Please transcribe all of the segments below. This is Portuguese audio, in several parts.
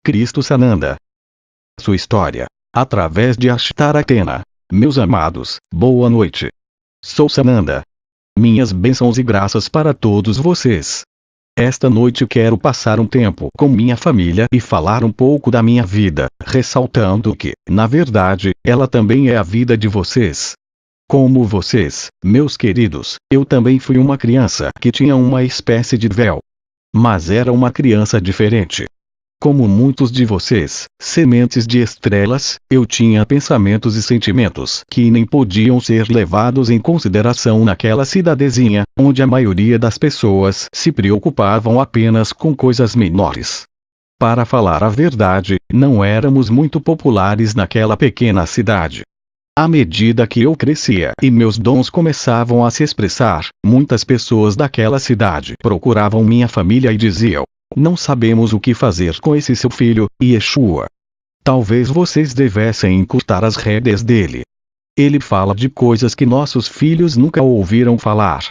Cristo Sananda. Sua história. Através de Ashtaratena. Meus amados, boa noite. Sou Sananda. Minhas bênçãos e graças para todos vocês. Esta noite quero passar um tempo com minha família e falar um pouco da minha vida, ressaltando que, na verdade, ela também é a vida de vocês. Como vocês, meus queridos, eu também fui uma criança que tinha uma espécie de véu. Mas era uma criança diferente. Como muitos de vocês, sementes de estrelas, eu tinha pensamentos e sentimentos que nem podiam ser levados em consideração naquela cidadezinha, onde a maioria das pessoas se preocupavam apenas com coisas menores. Para falar a verdade, não éramos muito populares naquela pequena cidade. À medida que eu crescia e meus dons começavam a se expressar, muitas pessoas daquela cidade procuravam minha família e diziam: não sabemos o que fazer com esse seu filho, Yeshua. Talvez vocês devessem encurtar as rédeas dele. Ele fala de coisas que nossos filhos nunca ouviram falar.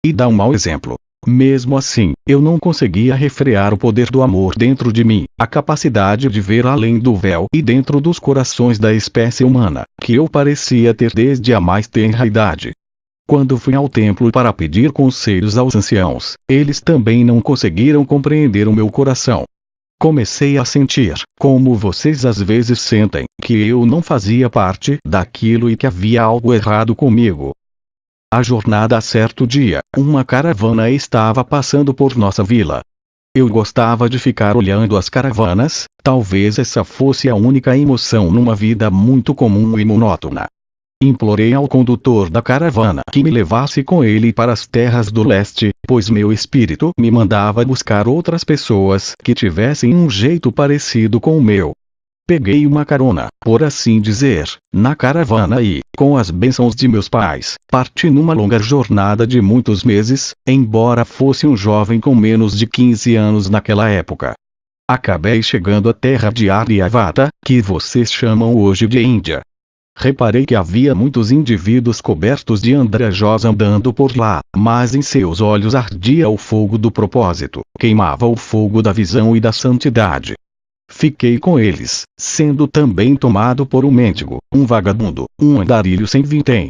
E dá um mau exemplo. Mesmo assim, eu não conseguia refrear o poder do amor dentro de mim, a capacidade de ver além do véu e dentro dos corações da espécie humana, que eu parecia ter desde a mais tenra idade. Quando fui ao templo para pedir conselhos aos anciãos, eles também não conseguiram compreender o meu coração. Comecei a sentir, como vocês às vezes sentem, que eu não fazia parte daquilo e que havia algo errado comigo. A jornada a certo dia, uma caravana estava passando por nossa vila. Eu gostava de ficar olhando as caravanas, talvez essa fosse a única emoção numa vida muito comum e monótona. Implorei ao condutor da caravana que me levasse com ele para as terras do leste, pois meu espírito me mandava buscar outras pessoas que tivessem um jeito parecido com o meu. Peguei uma carona, por assim dizer, na caravana e, com as bênçãos de meus pais, parti numa longa jornada de muitos meses, embora fosse um jovem com menos de 15 anos naquela época. Acabei chegando à terra de Aryavata, que vocês chamam hoje de Índia. Reparei que havia muitos indivíduos cobertos de andrajos andando por lá, mas em seus olhos ardia o fogo do propósito, queimava o fogo da visão e da santidade. Fiquei com eles, sendo também tomado por um mendigo, um vagabundo, um andarilho sem vintém.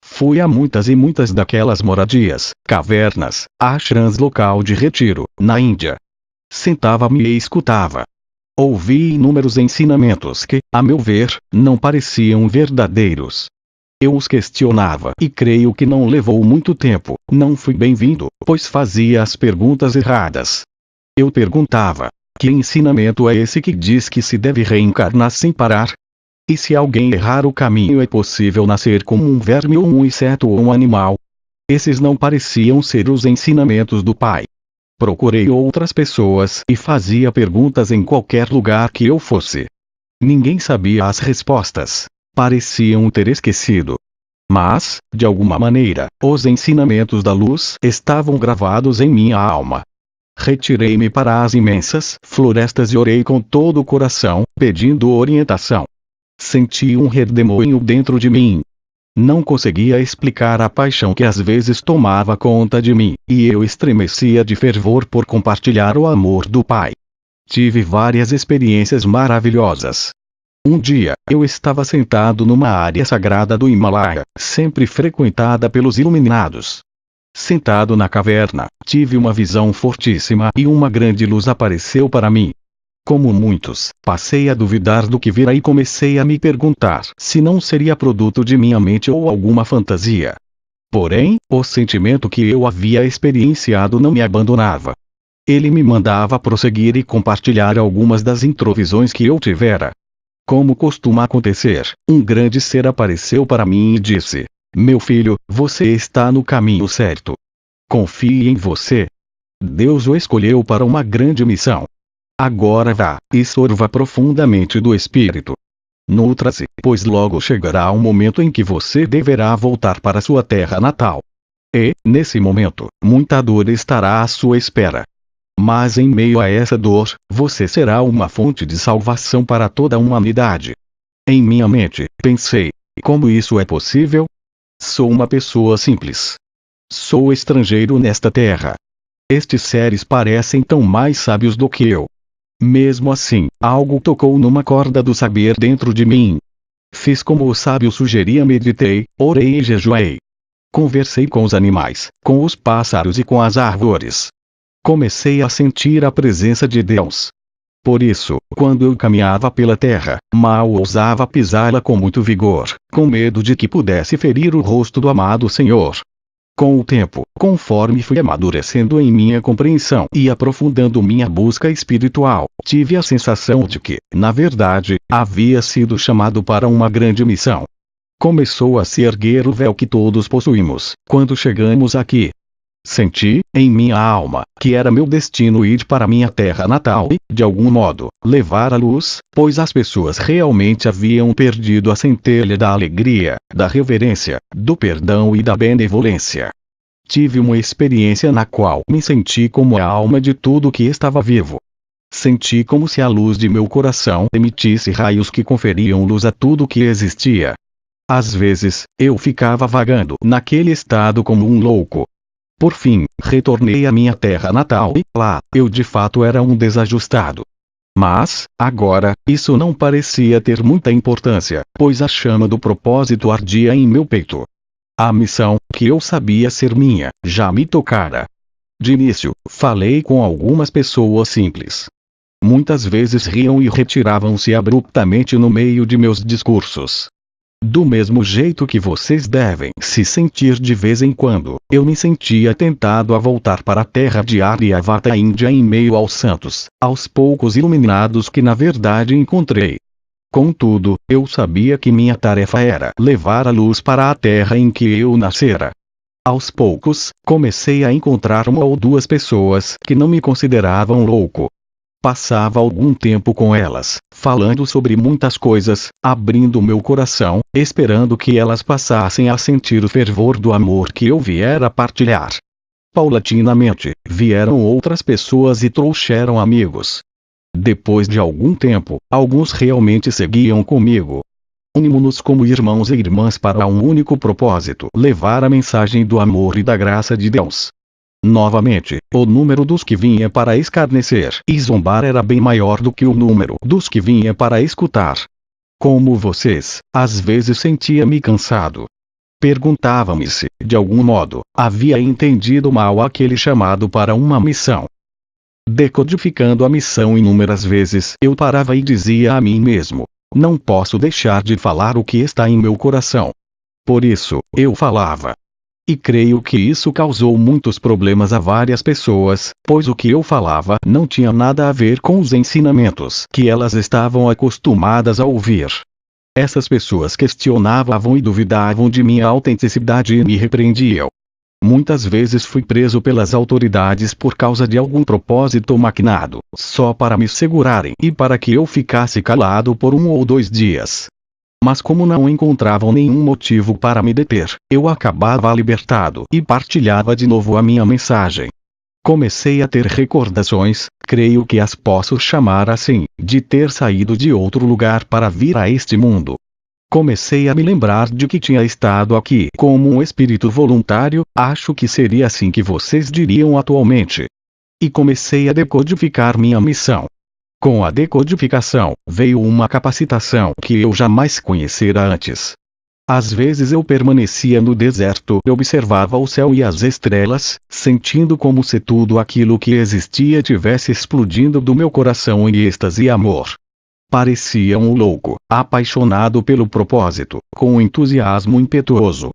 Fui a muitas e muitas daquelas moradias, cavernas, ashrams local de retiro, na Índia. Sentava-me e escutava. Ouvi inúmeros ensinamentos que, a meu ver, não pareciam verdadeiros. Eu os questionava e creio que não levou muito tempo, não fui bem-vindo, pois fazia as perguntas erradas. Eu perguntava: que ensinamento é esse que diz que se deve reencarnar sem parar? E se alguém errar o caminho é possível nascer como um verme ou um inseto ou um animal? Esses não pareciam ser os ensinamentos do Pai. Procurei outras pessoas e fazia perguntas em qualquer lugar que eu fosse. Ninguém sabia as respostas. Pareciam ter esquecido. Mas, de alguma maneira, os ensinamentos da luz estavam gravados em minha alma. Retirei-me para as imensas florestas e orei com todo o coração, pedindo orientação. Senti um redemoinho dentro de mim. Não conseguia explicar a paixão que às vezes tomava conta de mim, e eu estremecia de fervor por compartilhar o amor do Pai. Tive várias experiências maravilhosas. Um dia, eu estava sentado numa área sagrada do Himalaia, sempre frequentada pelos iluminados. Sentado na caverna, tive uma visão fortíssima e uma grande luz apareceu para mim. Como muitos, passei a duvidar do que vira e comecei a me perguntar se não seria produto de minha mente ou alguma fantasia. Porém, o sentimento que eu havia experienciado não me abandonava. Ele me mandava prosseguir e compartilhar algumas das introvisões que eu tivera. Como costuma acontecer, um grande ser apareceu para mim e disse: meu filho, você está no caminho certo. Confie em você. Deus o escolheu para uma grande missão. Agora vá, e sorva profundamente do Espírito. Nutra-se, pois logo chegará um momento em que você deverá voltar para sua terra natal. E, nesse momento, muita dor estará à sua espera. Mas em meio a essa dor, você será uma fonte de salvação para toda a humanidade. Em minha mente, pensei: como isso é possível? Sou uma pessoa simples. Sou estrangeiro nesta terra. Estes seres parecem tão mais sábios do que eu. Mesmo assim, algo tocou numa corda do saber dentro de mim. Fiz como o sábio sugeria, meditei, orei e jejuei. Conversei com os animais, com os pássaros e com as árvores. Comecei a sentir a presença de Deus. Por isso, quando eu caminhava pela terra, mal ousava pisá-la com muito vigor, com medo de que pudesse ferir o rosto do amado Senhor. Com o tempo, conforme fui amadurecendo em minha compreensão e aprofundando minha busca espiritual, tive a sensação de que, na verdade, havia sido chamado para uma grande missão. Começou a se erguer o véu que todos possuímos, quando chegamos aqui. Senti, em minha alma, que era meu destino ir para minha terra natal e, de algum modo, levar a luz, pois as pessoas realmente haviam perdido a centelha da alegria, da reverência, do perdão e da benevolência. Tive uma experiência na qual me senti como a alma de tudo que estava vivo. Senti como se a luz de meu coração emitisse raios que conferiam luz a tudo que existia. Às vezes, eu ficava vagando naquele estado como um louco. Por fim, retornei à minha terra natal e, lá, eu de fato era um desajustado. Mas, agora, isso não parecia ter muita importância, pois a chama do propósito ardia em meu peito. A missão, que eu sabia ser minha, já me tocara. De início, falei com algumas pessoas simples. Muitas vezes riam e retiravam-se abruptamente no meio de meus discursos. Do mesmo jeito que vocês devem se sentir de vez em quando, eu me sentia tentado a voltar para a terra de Aryavata, Índia, em meio aos santos, aos poucos iluminados que na verdade encontrei. Contudo, eu sabia que minha tarefa era levar a luz para a terra em que eu nascera. Aos poucos, comecei a encontrar uma ou duas pessoas que não me consideravam louco. Passava algum tempo com elas, falando sobre muitas coisas, abrindo meu coração, esperando que elas passassem a sentir o fervor do amor que eu viera partilhar. Paulatinamente, vieram outras pessoas e trouxeram amigos. Depois de algum tempo, alguns realmente seguiam comigo. Unimos-nos como irmãos e irmãs para um único propósito: levar a mensagem do amor e da graça de Deus. Novamente, o número dos que vinha para escarnecer e zombar era bem maior do que o número dos que vinha para escutar. Como vocês, às vezes sentia-me cansado. Perguntava-me se, de algum modo, havia entendido mal aquele chamado para uma missão. Decodificando a missão inúmeras vezes, eu parava e dizia a mim mesmo: não posso deixar de falar o que está em meu coração. Por isso, eu falava. E creio que isso causou muitos problemas a várias pessoas, pois o que eu falava não tinha nada a ver com os ensinamentos que elas estavam acostumadas a ouvir. Essas pessoas questionavam e duvidavam de minha autenticidade e me repreendiam. Muitas vezes fui preso pelas autoridades por causa de algum propósito maquinado, só para me segurarem e para que eu ficasse calado por 1 ou 2 dias. Mas como não encontravam nenhum motivo para me deter, eu acabava libertado e partilhava de novo a minha mensagem. Comecei a ter recordações, creio que as posso chamar assim, de ter saído de outro lugar para vir a este mundo. Comecei a me lembrar de que tinha estado aqui como um espírito voluntário, acho que seria assim que vocês diriam atualmente. E comecei a decodificar minha missão. Com a decodificação, veio uma capacitação que eu jamais conhecera antes. Às vezes eu permanecia no deserto e observava o céu e as estrelas, sentindo como se tudo aquilo que existia tivesse explodindo do meu coração em êxtase e amor. Parecia um louco, apaixonado pelo propósito, com um entusiasmo impetuoso.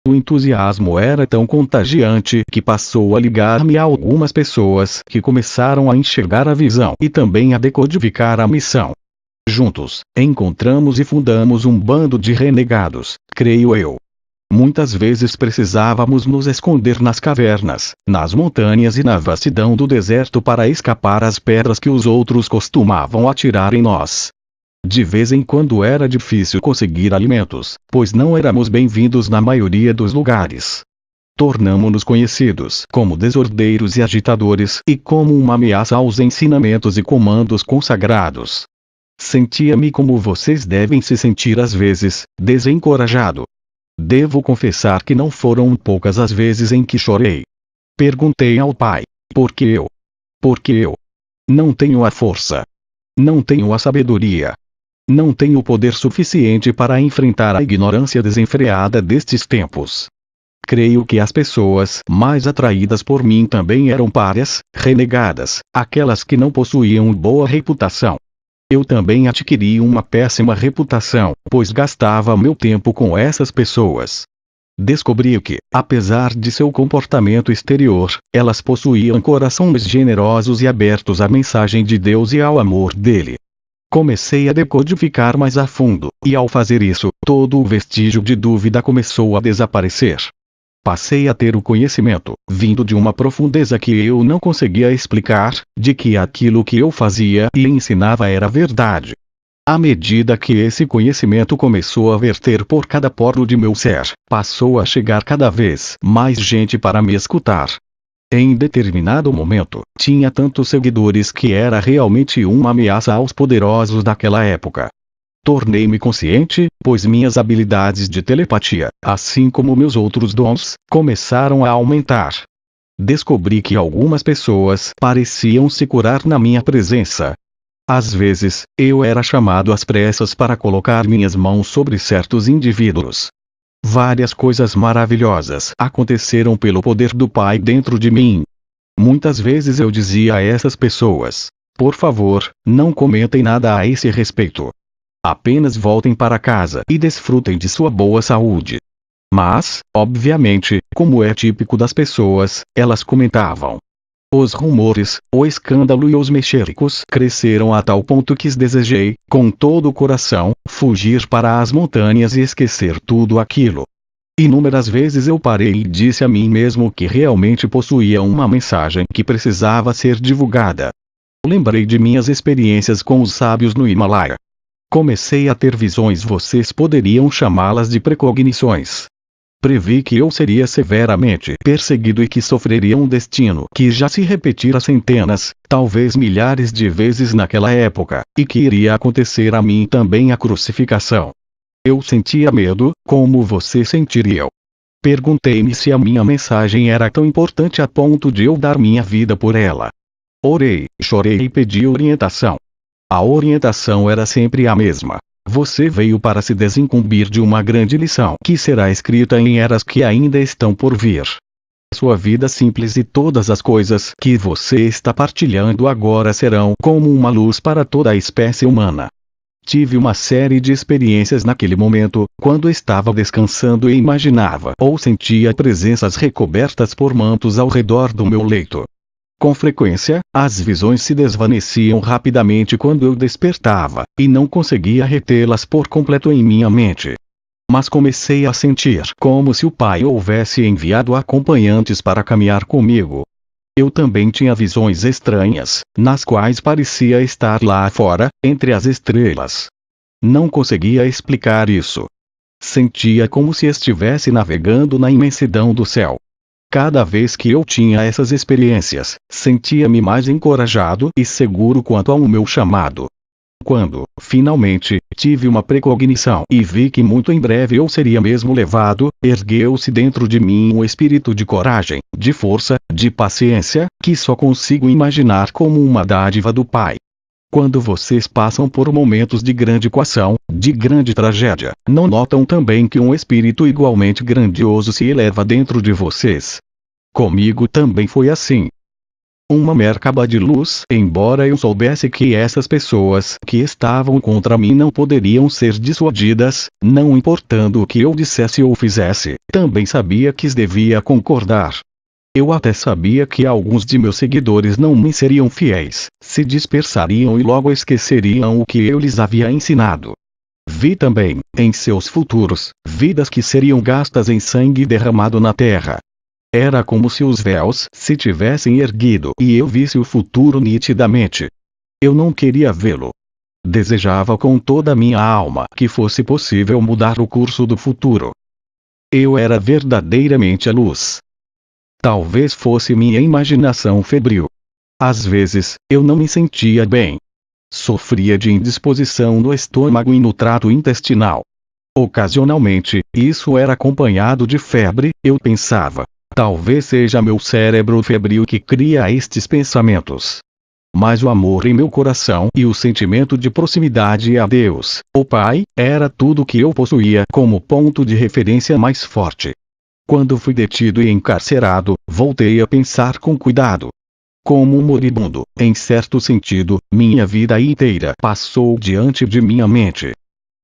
O entusiasmo era tão contagiante que passou a ligar-me a algumas pessoas que começaram a enxergar a visão e também a decodificar a missão. Juntos, encontramos e fundamos um bando de renegados, creio eu. Muitas vezes precisávamos nos esconder nas cavernas, nas montanhas e na vastidão do deserto para escapar às pedras que os outros costumavam atirar em nós. De vez em quando era difícil conseguir alimentos, pois não éramos bem-vindos na maioria dos lugares. Tornamo-nos conhecidos como desordeiros e agitadores e como uma ameaça aos ensinamentos e comandos consagrados. Sentia-me como vocês devem se sentir às vezes, desencorajado. Devo confessar que não foram poucas as vezes em que chorei. Perguntei ao Pai: por que eu? Por que eu? Não tenho a força. Não tenho a sabedoria. Não tenho o poder suficiente para enfrentar a ignorância desenfreada destes tempos. Creio que as pessoas mais atraídas por mim também eram párias, renegadas, aquelas que não possuíam boa reputação. Eu também adquiri uma péssima reputação, pois gastava meu tempo com essas pessoas. Descobri que, apesar de seu comportamento exterior, elas possuíam corações generosos e abertos à mensagem de Deus e ao amor dele. Comecei a decodificar mais a fundo, e ao fazer isso, todo o vestígio de dúvida começou a desaparecer. Passei a ter o conhecimento, vindo de uma profundeza que eu não conseguia explicar, de que aquilo que eu fazia e ensinava era verdade. À medida que esse conhecimento começou a verter por cada poro de meu ser, passou a chegar cada vez mais gente para me escutar. Em determinado momento, tinha tantos seguidores que era realmente uma ameaça aos poderosos daquela época. Tornei-me consciente, pois minhas habilidades de telepatia, assim como meus outros dons, começaram a aumentar. Descobri que algumas pessoas pareciam se curar na minha presença. Às vezes, eu era chamado às pressas para colocar minhas mãos sobre certos indivíduos. Várias coisas maravilhosas aconteceram pelo poder do Pai dentro de mim. Muitas vezes eu dizia a essas pessoas: por favor, não comentem nada a esse respeito. Apenas voltem para casa e desfrutem de sua boa saúde. Mas, obviamente, como é típico das pessoas, elas comentavam. Os rumores, o escândalo e os mexericos cresceram a tal ponto que desejei, com todo o coração, fugir para as montanhas e esquecer tudo aquilo. Inúmeras vezes eu parei e disse a mim mesmo que realmente possuía uma mensagem que precisava ser divulgada. Lembrei de minhas experiências com os sábios no Himalaia. Comecei a ter visões, vocês poderiam chamá-las de precognições. Previ que eu seria severamente perseguido e que sofreria um destino que já se repetira centenas, talvez milhares de vezes naquela época, e que iria acontecer a mim também a crucificação. Eu sentia medo, como você sentiria. Perguntei-me se a minha mensagem era tão importante a ponto de eu dar minha vida por ela. Orei, chorei e pedi orientação. A orientação era sempre a mesma. Você veio para se desincumbir de uma grande lição que será escrita em eras que ainda estão por vir. Sua vida simples e todas as coisas que você está partilhando agora serão como uma luz para toda a espécie humana. Tive uma série de experiências naquele momento, quando estava descansando e imaginava ou sentia presenças recobertas por mantos ao redor do meu leito. Com frequência, as visões se desvaneciam rapidamente quando eu despertava, e não conseguia retê-las por completo em minha mente. Mas comecei a sentir como se o Pai houvesse enviado acompanhantes para caminhar comigo. Eu também tinha visões estranhas, nas quais parecia estar lá fora, entre as estrelas. Não conseguia explicar isso. Sentia como se estivesse navegando na imensidão do céu. Cada vez que eu tinha essas experiências, sentia-me mais encorajado e seguro quanto ao meu chamado. Quando, finalmente, tive uma precognição e vi que muito em breve eu seria mesmo levado, ergueu-se dentro de mim um espírito de coragem, de força, de paciência, que só consigo imaginar como uma dádiva do Pai. Quando vocês passam por momentos de grande coação, de grande tragédia, não notam também que um espírito igualmente grandioso se eleva dentro de vocês? Comigo também foi assim. Uma mercaba de luz, embora eu soubesse que essas pessoas que estavam contra mim não poderiam ser dissuadidas, não importando o que eu dissesse ou fizesse, também sabia que devia concordar. Eu até sabia que alguns de meus seguidores não me seriam fiéis, se dispersariam e logo esqueceriam o que eu lhes havia ensinado. Vi também, em seus futuros, vidas que seriam gastas em sangue derramado na terra. Era como se os véus se tivessem erguido e eu visse o futuro nitidamente. Eu não queria vê-lo. Desejava com toda a minha alma que fosse possível mudar o curso do futuro. Eu era verdadeiramente a luz. Talvez fosse minha imaginação febril. Às vezes, eu não me sentia bem. Sofria de indisposição no estômago e no trato intestinal. Ocasionalmente, isso era acompanhado de febre, eu pensava. Talvez seja meu cérebro febril que cria estes pensamentos. Mas o amor em meu coração e o sentimento de proximidade a Deus, o Pai, era tudo que eu possuía como ponto de referência mais forte. Quando fui detido e encarcerado, voltei a pensar com cuidado. Como um moribundo, em certo sentido, minha vida inteira passou diante de minha mente.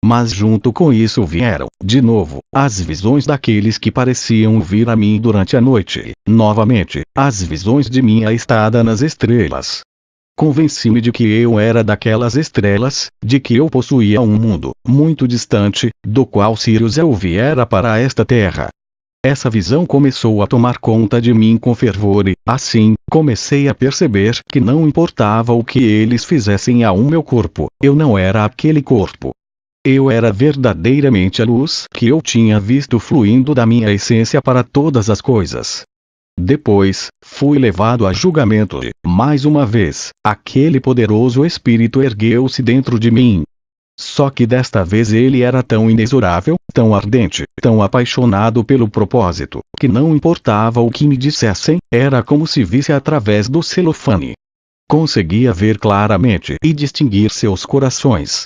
Mas junto com isso vieram, de novo, as visões daqueles que pareciam vir a mim durante a noite, novamente, as visões de minha estada nas estrelas. Convenci-me de que eu era daquelas estrelas, de que eu possuía um mundo, muito distante, do qual Sirius eu viera para esta terra. Essa visão começou a tomar conta de mim com fervor e, assim, comecei a perceber que não importava o que eles fizessem ao meu corpo, eu não era aquele corpo. Eu era verdadeiramente a luz que eu tinha visto fluindo da minha essência para todas as coisas. Depois, fui levado a julgamento e, mais uma vez, aquele poderoso espírito ergueu-se dentro de mim. Só que desta vez ele era tão inexorável, tão ardente, tão apaixonado pelo propósito, que não importava o que me dissessem, era como se visse através do celofane. Conseguia ver claramente e distinguir seus corações.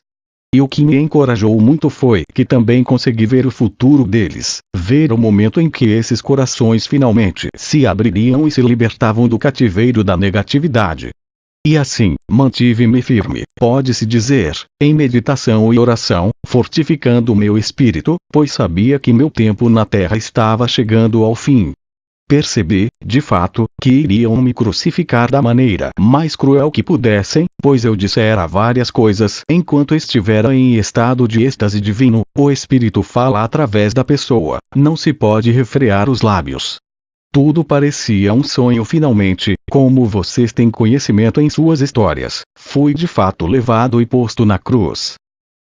E o que me encorajou muito foi que também consegui ver o futuro deles, ver o momento em que esses corações finalmente se abririam e se libertavam do cativeiro da negatividade. E assim, mantive-me firme, pode-se dizer, em meditação e oração, fortificando o meu espírito, pois sabia que meu tempo na terra estava chegando ao fim. Percebi, de fato, que iriam me crucificar da maneira mais cruel que pudessem, pois eu dissera várias coisas enquanto estivera em estado de êxtase divino. O Espírito fala através da pessoa, não se pode refrear os lábios. Tudo parecia um sonho finalmente, como vocês têm conhecimento em suas histórias, fui de fato levado e posto na cruz.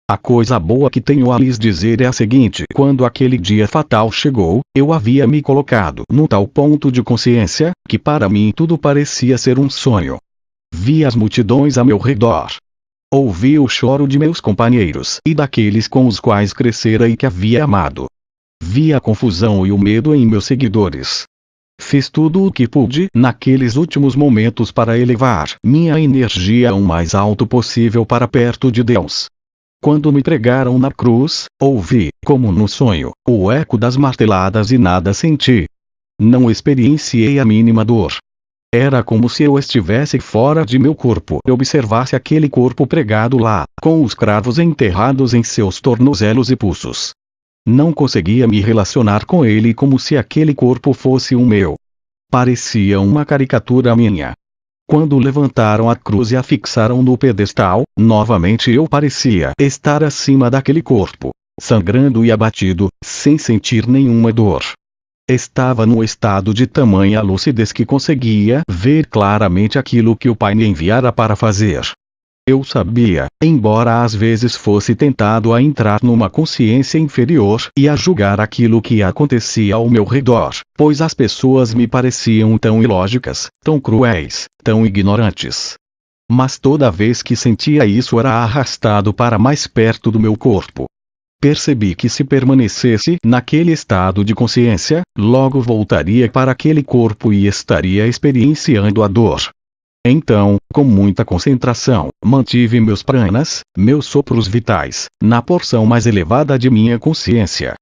A coisa boa que tenho a lhes dizer é a seguinte: quando aquele dia fatal chegou, eu havia me colocado num tal ponto de consciência, que para mim tudo parecia ser um sonho. Vi as multidões a meu redor. Ouvi o choro de meus companheiros e daqueles com os quais crescera e que havia amado. Vi a confusão e o medo em meus seguidores. Fiz tudo o que pude naqueles últimos momentos para elevar minha energia ao mais alto possível para perto de Deus. Quando me pregaram na cruz, ouvi, como no sonho, o eco das marteladas e nada senti. Não experienciei a mínima dor. Era como se eu estivesse fora de meu corpo e observasse aquele corpo pregado lá, com os cravos enterrados em seus tornozelos e pulsos. Não conseguia me relacionar com ele como se aquele corpo fosse o meu. Parecia uma caricatura minha. Quando levantaram a cruz e a fixaram no pedestal, novamente eu parecia estar acima daquele corpo, sangrando e abatido, sem sentir nenhuma dor. Estava num estado de tamanha lucidez que conseguia ver claramente aquilo que o Pai me enviara para fazer. Eu sabia, embora às vezes fosse tentado a entrar numa consciência inferior e a julgar aquilo que acontecia ao meu redor, pois as pessoas me pareciam tão ilógicas, tão cruéis, tão ignorantes. Mas toda vez que sentia isso era arrastado para mais perto do meu corpo. Percebi que se permanecesse naquele estado de consciência, logo voltaria para aquele corpo e estaria experienciando a dor. Então, com muita concentração, mantive meus pranas, meus sopros vitais, na porção mais elevada de minha consciência.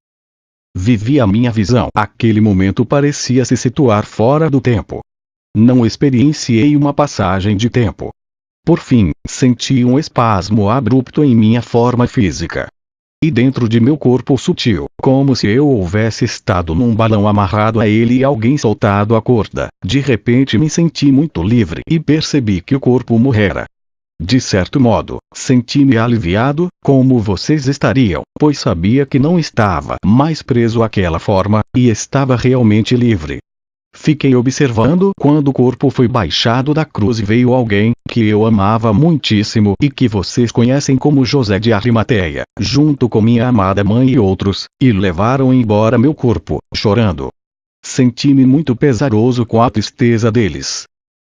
Vivi a minha visão. Aquele momento parecia se situar fora do tempo. Não experienciei uma passagem de tempo. Por fim, senti um espasmo abrupto em minha forma física. E dentro de meu corpo sutil, como se eu houvesse estado num balão amarrado a ele e alguém soltado a corda, de repente me senti muito livre e percebi que o corpo morrera. De certo modo, senti-me aliviado, como vocês estariam, pois sabia que não estava mais preso àquela forma, e estava realmente livre. Fiquei observando quando o corpo foi baixado da cruz e veio alguém, que eu amava muitíssimo e que vocês conhecem como José de Arimateia, junto com minha amada mãe e outros, e levaram embora meu corpo, chorando. Senti-me muito pesaroso com a tristeza deles.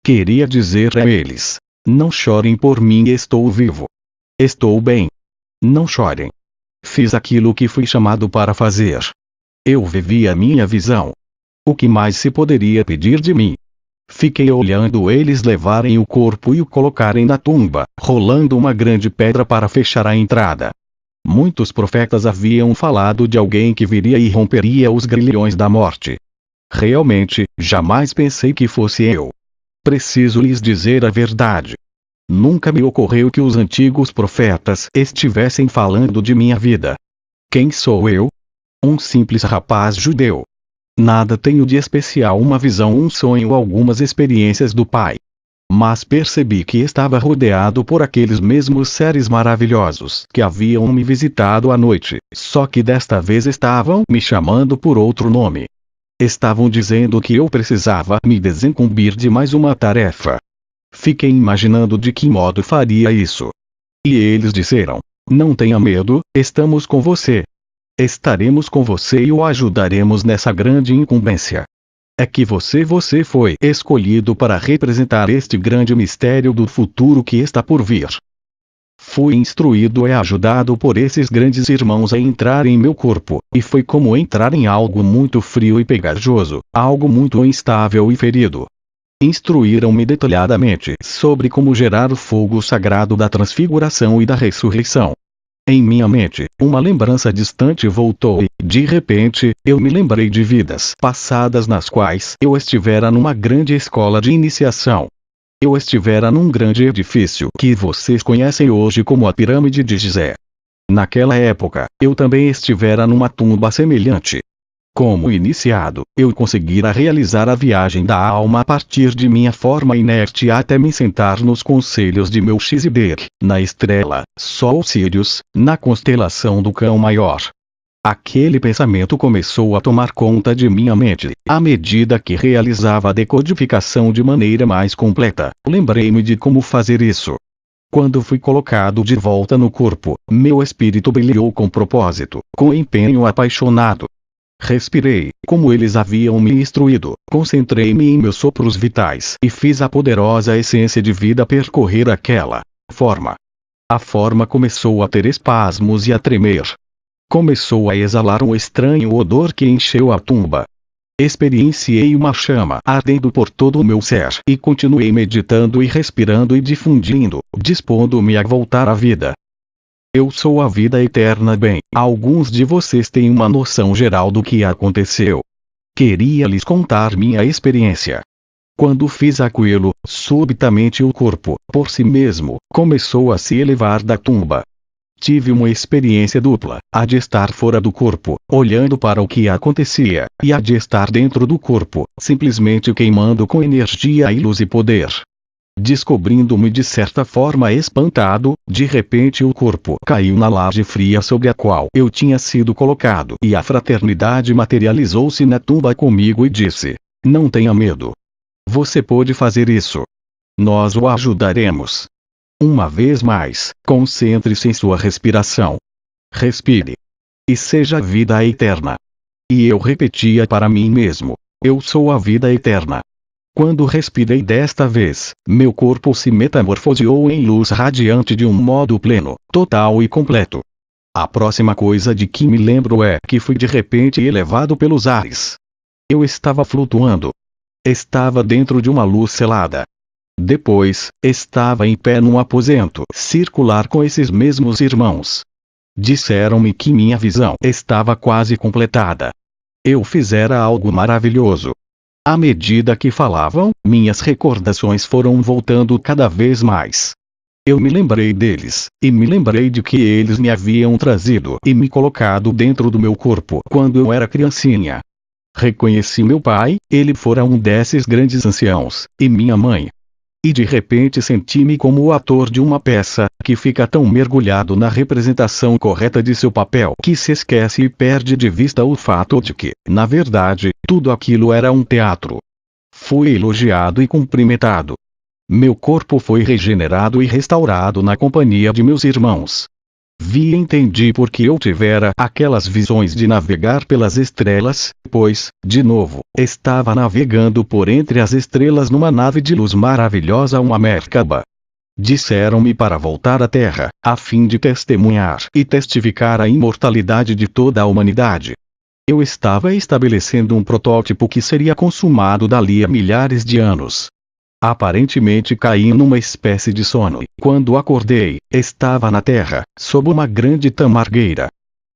Queria dizer a eles: não chorem por mim, estou vivo. Estou bem. Não chorem. Fiz aquilo que fui chamado para fazer. Eu vivi a minha visão. O que mais se poderia pedir de mim? Fiquei olhando eles levarem o corpo e o colocarem na tumba, rolando uma grande pedra para fechar a entrada. Muitos profetas haviam falado de alguém que viria e romperia os grilhões da morte. Realmente, jamais pensei que fosse eu. Preciso lhes dizer a verdade. Nunca me ocorreu que os antigos profetas estivessem falando de minha vida. Quem sou eu? Um simples rapaz judeu. Nada tenho de especial, uma visão, um sonho, algumas experiências do Pai. Mas percebi que estava rodeado por aqueles mesmos seres maravilhosos que haviam me visitado à noite, só que desta vez estavam me chamando por outro nome. Estavam dizendo que eu precisava me desincumbir de mais uma tarefa. Fiquei imaginando de que modo faria isso. E eles disseram: não tenha medo, estamos com você. Estaremos com você e o ajudaremos nessa grande incumbência. É que você foi escolhido para representar este grande mistério do futuro que está por vir. Fui instruído e ajudado por esses grandes irmãos a entrar em meu corpo, e foi como entrar em algo muito frio e pegajoso, algo muito instável e ferido. Instruíram-me detalhadamente sobre como gerar o fogo sagrado da transfiguração e da ressurreição. Em minha mente, uma lembrança distante voltou e, de repente, eu me lembrei de vidas passadas nas quais eu estivera numa grande escola de iniciação. Eu estivera num grande edifício que vocês conhecem hoje como a Pirâmide de Gizé. Naquela época, eu também estivera numa tumba semelhante. Como iniciado, eu conseguira realizar a viagem da alma a partir de minha forma inerte até me sentar nos conselhos de Melquisedeque, na estrela, Sol Sírius, na constelação do Cão Maior. Aquele pensamento começou a tomar conta de minha mente, à medida que realizava a decodificação de maneira mais completa. Lembrei-me de como fazer isso. Quando fui colocado de volta no corpo, meu espírito brilhou com propósito, com empenho apaixonado. Respirei, como eles haviam me instruído, concentrei-me em meus sopros vitais e fiz a poderosa essência de vida percorrer aquela forma. A forma começou a ter espasmos e a tremer. Começou a exalar um estranho odor que encheu a tumba. Experienciei uma chama ardendo por todo o meu ser e continuei meditando e respirando e difundindo, dispondo-me a voltar à vida. Eu sou a vida eterna. Bem, alguns de vocês têm uma noção geral do que aconteceu. Queria lhes contar minha experiência. Quando fiz aquilo, subitamente o corpo, por si mesmo, começou a se elevar da tumba. Tive uma experiência dupla, a de estar fora do corpo, olhando para o que acontecia, e a de estar dentro do corpo, simplesmente queimando com energia e luz e poder. Descobrindo-me de certa forma espantado, de repente o corpo caiu na laje fria sobre a qual eu tinha sido colocado e a fraternidade materializou-se na tumba comigo e disse: não tenha medo. Você pode fazer isso. Nós o ajudaremos. Uma vez mais, concentre-se em sua respiração. Respire. E seja a vida eterna. E eu repetia para mim mesmo: eu sou a vida eterna. Quando respirei desta vez, meu corpo se metamorfoseou em luz radiante de um modo pleno, total e completo. A próxima coisa de que me lembro é que fui de repente elevado pelos ares. Eu estava flutuando. Estava dentro de uma luz selada. Depois, estava em pé num aposento circular com esses mesmos irmãos. Disseram-me que minha visão estava quase completada. Eu fizera algo maravilhoso. À medida que falavam, minhas recordações foram voltando cada vez mais. Eu me lembrei deles, e me lembrei de que eles me haviam trazido e me colocado dentro do meu corpo quando eu era criancinha. Reconheci meu pai, ele fora um desses grandes anciãos, e minha mãe. E de repente senti-me como o ator de uma peça, que fica tão mergulhado na representação correta de seu papel que se esquece e perde de vista o fato de que, na verdade, tudo aquilo era um teatro. Fui elogiado e cumprimentado. Meu corpo foi regenerado e restaurado na companhia de meus irmãos. Vi e entendi por que eu tivera aquelas visões de navegar pelas estrelas, pois, de novo, estava navegando por entre as estrelas numa nave de luz maravilhosa, uma Merkaba. Disseram-me para voltar à Terra, a fim de testemunhar e testificar a imortalidade de toda a humanidade. Eu estava estabelecendo um protótipo que seria consumado dali a milhares de anos. Aparentemente caí numa espécie de sono, e quando acordei, estava na terra, sob uma grande tamargueira.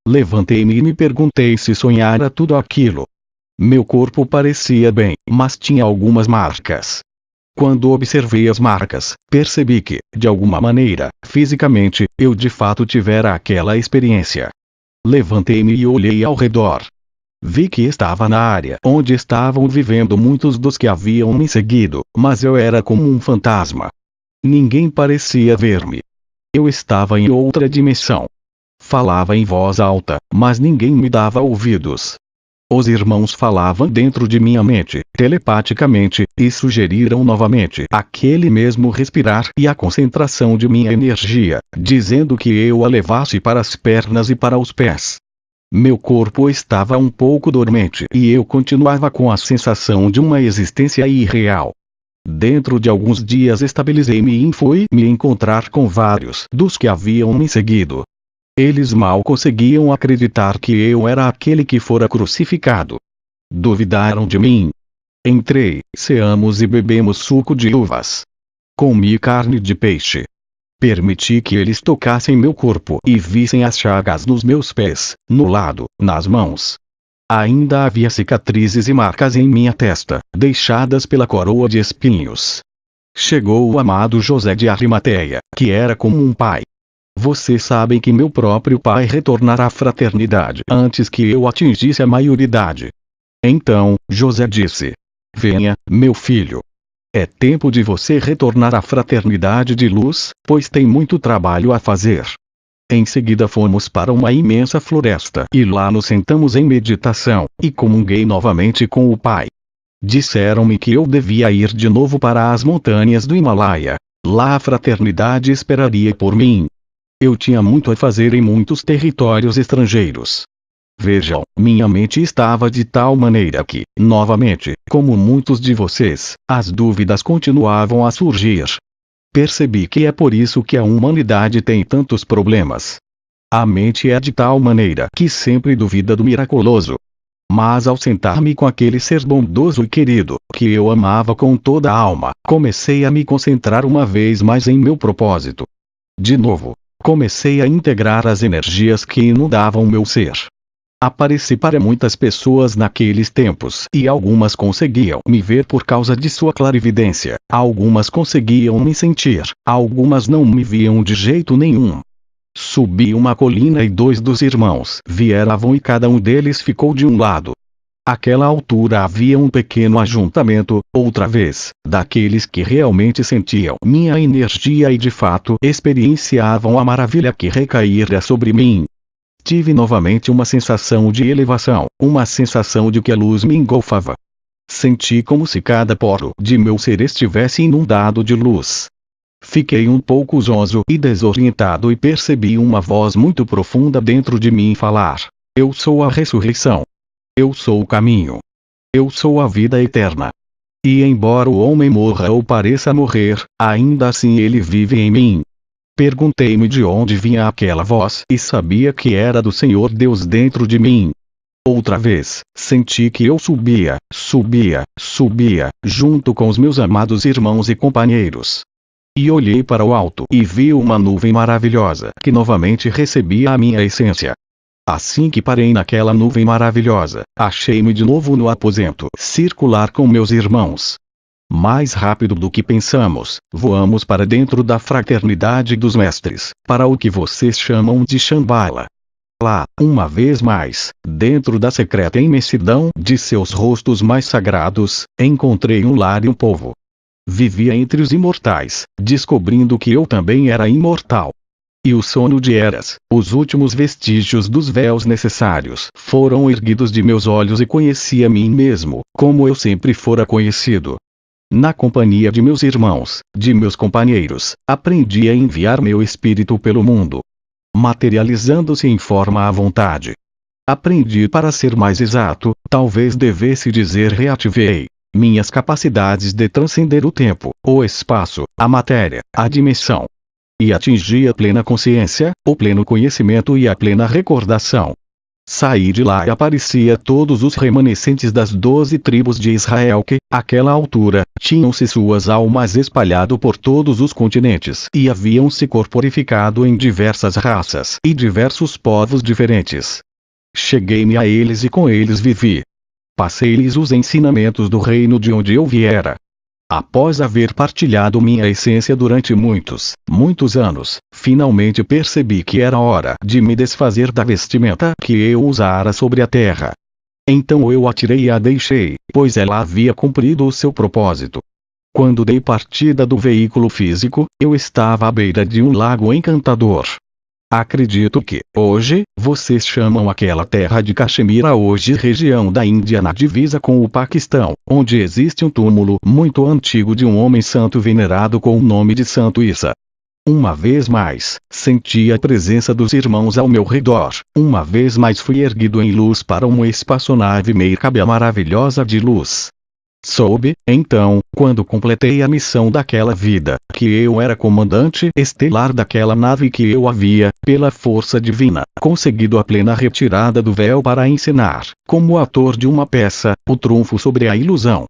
Levantei-me e me perguntei se sonhara tudo aquilo. Meu corpo parecia bem, mas tinha algumas marcas. Quando observei as marcas, percebi que, de alguma maneira, fisicamente, eu de fato tivera aquela experiência. Levantei-me e olhei ao redor. Vi que estava na área onde estavam vivendo muitos dos que haviam me seguido, mas eu era como um fantasma. Ninguém parecia ver-me. Eu estava em outra dimensão. Falava em voz alta, mas ninguém me dava ouvidos. Os irmãos falavam dentro de minha mente, telepaticamente, e sugeriram novamente aquele mesmo respirar e a concentração de minha energia, dizendo que eu a levasse para as pernas e para os pés. Meu corpo estava um pouco dormente e eu continuava com a sensação de uma existência irreal. Dentro de alguns dias estabilizei-me e fui me encontrar com vários dos que haviam me seguido. Eles mal conseguiam acreditar que eu era aquele que fora crucificado. Duvidaram de mim. Entrei, ceamos e bebemos suco de uvas. Comi carne de peixe. Permiti que eles tocassem meu corpo e vissem as chagas nos meus pés, no lado, nas mãos. Ainda havia cicatrizes e marcas em minha testa, deixadas pela coroa de espinhos. Chegou o amado José de Arimateia, que era como um pai. Vocês sabem que meu próprio pai retornará à fraternidade antes que eu atingisse a maioridade. Então, José disse: Venha, meu filho. É tempo de você retornar à fraternidade de luz, pois tem muito trabalho a fazer. Em seguida fomos para uma imensa floresta e lá nos sentamos em meditação, e comunguei novamente com o pai. Disseram-me que eu devia ir de novo para as montanhas do Himalaia. Lá a fraternidade esperaria por mim. Eu tinha muito a fazer em muitos territórios estrangeiros. Vejam, minha mente estava de tal maneira que, novamente, como muitos de vocês, as dúvidas continuavam a surgir. Percebi que é por isso que a humanidade tem tantos problemas. A mente é de tal maneira que sempre duvida do miraculoso. Mas ao sentar-me com aquele ser bondoso e querido, que eu amava com toda a alma, comecei a me concentrar uma vez mais em meu propósito. De novo, comecei a integrar as energias que inundavam meu ser. Apareci para muitas pessoas naqueles tempos e algumas conseguiam me ver por causa de sua clarividência, algumas conseguiam me sentir, algumas não me viam de jeito nenhum. Subi uma colina e 2 dos irmãos vieram e cada um deles ficou de um lado. Àquela altura havia um pequeno ajuntamento, outra vez, daqueles que realmente sentiam minha energia e de fato experienciavam a maravilha que recaíra sobre mim. Tive novamente uma sensação de elevação, uma sensação de que a luz me engolfava. Senti como se cada poro de meu ser estivesse inundado de luz. Fiquei um pouco zonzo e desorientado e percebi uma voz muito profunda dentro de mim falar: Eu sou a ressurreição. Eu sou o caminho. Eu sou a vida eterna. E embora o homem morra ou pareça morrer, ainda assim ele vive em mim. Perguntei-me de onde vinha aquela voz e sabia que era do Senhor Deus dentro de mim. Outra vez, senti que eu subia, junto com os meus amados irmãos e companheiros. E olhei para o alto e vi uma nuvem maravilhosa que novamente recebia a minha essência. Assim que parei naquela nuvem maravilhosa, achei-me de novo no aposento circular com meus irmãos. Mais rápido do que pensamos, voamos para dentro da fraternidade dos mestres, para o que vocês chamam de Shambhala. Lá, uma vez mais, dentro da secreta imensidão de seus rostos mais sagrados, encontrei um lar e um povo. Vivia entre os imortais, descobrindo que eu também era imortal. E o sono de eras, os últimos vestígios dos véus necessários, foram erguidos de meus olhos e conheci a mim mesmo, como eu sempre fora conhecido. Na companhia de meus irmãos, de meus companheiros, aprendi a enviar meu espírito pelo mundo, materializando-se em forma à vontade. Aprendi, para ser mais exato, talvez devesse dizer reativei minhas capacidades de transcender o tempo, o espaço, a matéria, a dimensão. E atingi a plena consciência, o pleno conhecimento e a plena recordação. Saí de lá e aparecia todos os remanescentes das 12 tribos de Israel que, àquela altura, tinham-se suas almas espalhado por todos os continentes e haviam se corporificado em diversas raças e diversos povos diferentes. Cheguei-me a eles e com eles vivi. Passei-lhes os ensinamentos do reino de onde eu viera. Após haver partilhado minha essência durante muitos anos, finalmente percebi que era hora de me desfazer da vestimenta que eu usara sobre a terra. Então eu a tirei e a deixei, pois ela havia cumprido o seu propósito. Quando dei partida do veículo físico, eu estava à beira de um lago encantador. Acredito que, hoje, vocês chamam aquela terra de Caxemira, hoje região da Índia na divisa com o Paquistão, onde existe um túmulo muito antigo de um homem santo venerado com o nome de Santo Issa. Uma vez mais, senti a presença dos irmãos ao meu redor, uma vez mais fui erguido em luz para uma espaçonave Merkabah maravilhosa de luz. Soube, então, quando completei a missão daquela vida, que eu era comandante estelar daquela nave que eu havia, pela força divina, conseguido a plena retirada do véu para encenar, como ator de uma peça, o trunfo sobre a ilusão.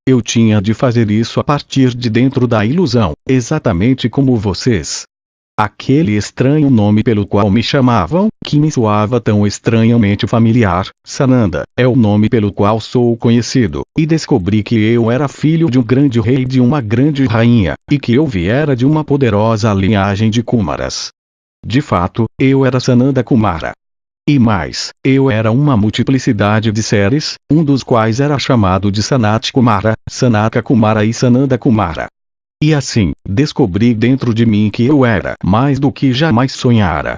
Eu tinha de fazer isso a partir de dentro da ilusão, exatamente como vocês. Aquele estranho nome pelo qual me chamavam, que me soava tão estranhamente familiar, Sananda, é o nome pelo qual sou conhecido, e descobri que eu era filho de um grande rei e de uma grande rainha, e que eu viera de uma poderosa linhagem de Kumaras. De fato, eu era Sananda Kumara. E mais, eu era uma multiplicidade de seres, um dos quais era chamado de Sanat Kumara, Sanaka Kumara e Sananda Kumara. E assim, descobri dentro de mim que eu era mais do que jamais sonhara.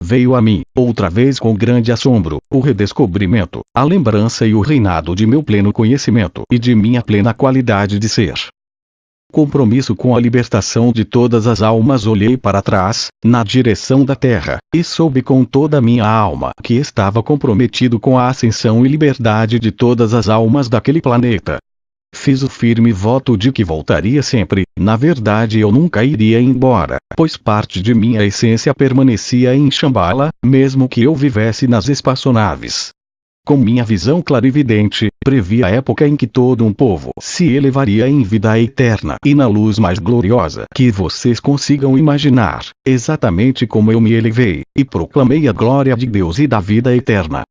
Veio a mim, outra vez com grande assombro, o redescobrimento, a lembrança e o reinado de meu pleno conhecimento e de minha plena qualidade de ser. Compromisso com a libertação de todas as almas. Olhei para trás, na direção da terra, e soube com toda a minha alma que estava comprometido com a ascensão e liberdade de todas as almas daquele planeta. Fiz o firme voto de que voltaria sempre, na verdade eu nunca iria embora, pois parte de minha essência permanecia em Shambhala, mesmo que eu vivesse nas espaçonaves. Com minha visão clarividente, previ a época em que todo um povo se elevaria em vida eterna e na luz mais gloriosa que vocês consigam imaginar, exatamente como eu me elevei, e proclamei a glória de Deus e da vida eterna.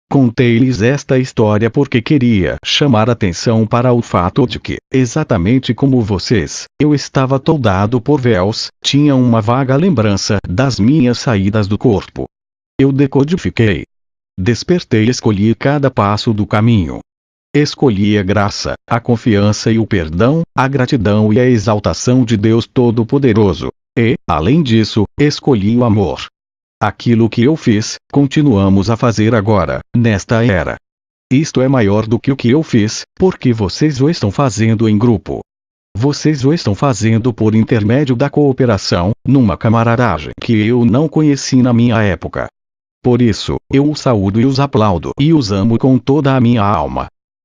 Contei-lhes esta história porque queria chamar atenção para o fato de que, exatamente como vocês, eu estava toldado por véus, tinha uma vaga lembrança das minhas saídas do corpo. Eu decodifiquei. Despertei e escolhi cada passo do caminho. Escolhi a graça, a confiança e o perdão, a gratidão e a exaltação de Deus Todo-Poderoso. E, além disso, escolhi o amor. Aquilo que eu fiz, continuamos a fazer agora, nesta era. Isto é maior do que o que eu fiz, porque vocês o estão fazendo em grupo. Vocês o estão fazendo por intermédio da cooperação, numa camaradagem que eu não conheci na minha época. Por isso, eu os saúdo e os aplaudo e os amo com toda a minha alma.